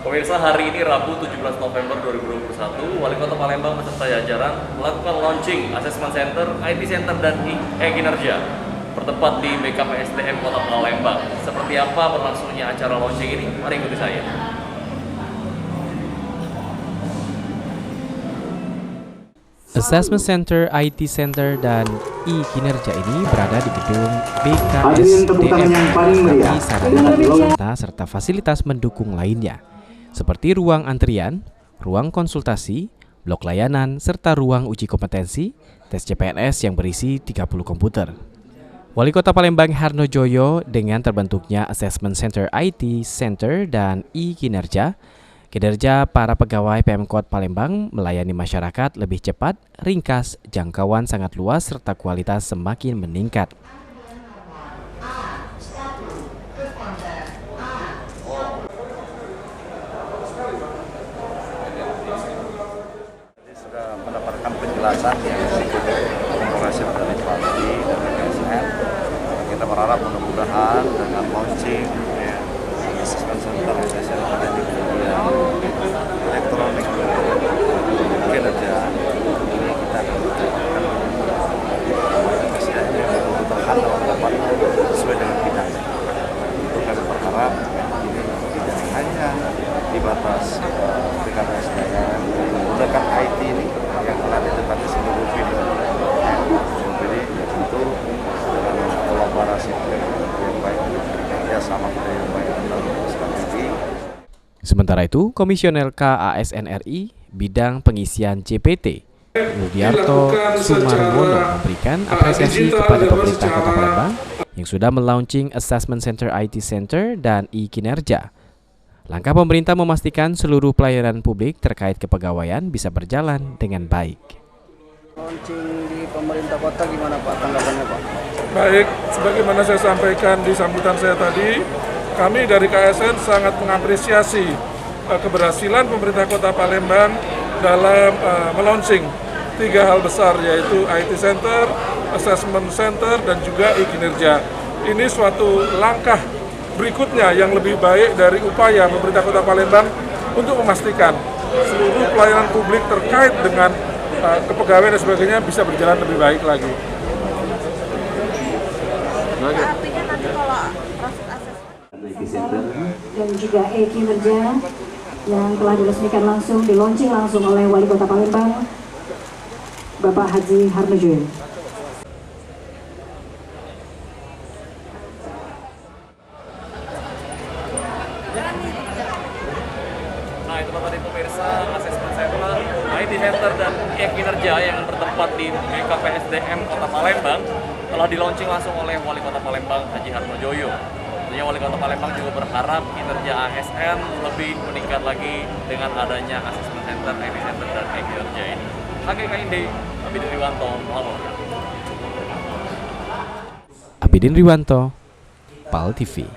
Pemirsa, hari ini Rabu 17 November 2021, Wali Kota Palembang beserta jajaran melakukan launching Assessment Center, IT Center, dan e-Kinerja bertempat di BKPSDM Kota Palembang. Seperti apa berlangsungnya acara launching ini? Mari ikuti saya. Assessment Center, IT Center, dan e-Kinerja ini berada di gedung BKSDM di sarana serta fasilitas mendukung lainnya, seperti ruang antrian, ruang konsultasi, blok layanan, serta ruang uji kompetensi, tes CPNS yang berisi 30 komputer. Wali Kota Palembang Harnojoyo dengan terbentuknya Assessment Center, IT Center, dan e-Kinerja, kinerja para pegawai Pemkot Palembang melayani masyarakat lebih cepat, ringkas, jangkauan sangat luas, serta kualitas semakin meningkat. Sudah mendapatkan penjelasan yang cukup komprehensif dari Pak Budi dan BKSN. Kita berharap mudah-mudahan dengan launching Assessment Center dan elektronik kinerja ini kita akan mendapatkan yang membutuhkan dalam sesuai dengan bidangnya. Itu kami berharap ini tidak hanya di batas BKPSDM, menggunakan IT ini yang telah ditempati seluruh bidang. Jadi tentu dengan kolaborasi yang baik, kerjasama yang baik antara sekali. Sementara itu, Komisioner KASN RI bidang pengisian CPT, Rudiarto Sumarwono, memberikan apresiasi kepada pemerintah Kota Palembang yang sudah melaunching Assessment Center, IT Center, dan e-Kinerja. Langkah pemerintah memastikan seluruh pelayanan publik terkait kepegawaian bisa berjalan dengan baik. Launching di pemerintah kota gimana Pak tanggapannya Pak? Baik, sebagaimana saya sampaikan di sambutan saya tadi, kami dari KSN sangat mengapresiasi keberhasilan pemerintah Kota Palembang dalam melaunching 3 hal besar, yaitu IT Center, Assessment Center, dan juga e-Kinerja. Ini suatu langkah berikutnya yang lebih baik dari upaya pemerintah Kota Palembang untuk memastikan seluruh pelayanan publik terkait dengan kepegawaian dan sebagainya bisa berjalan lebih baik lagi. Artinya nanti kalau proses assessment dan juga e-Kinerja yang telah diresmikan langsung, di-launching langsung oleh Wali Kota Palembang, Bapak Haji Harnojoyo. Nah, itu tadi pemirsa Assessment Center, IT Center, dan e-Kinerja yang bertempat di BKPSDM Kota Palembang telah di-launching langsung oleh Wali Kota Palembang Haji Harnojoyo. Tentunya Wali Kota Palembang juga berharap kinerja ASN lebih meningkat lagi dengan adanya Assessment Center, IT Center, dan e-Kinerja ini. HKKID, Abidin Riwanto, melaporkan. Abidin Riwanto, PAL TV.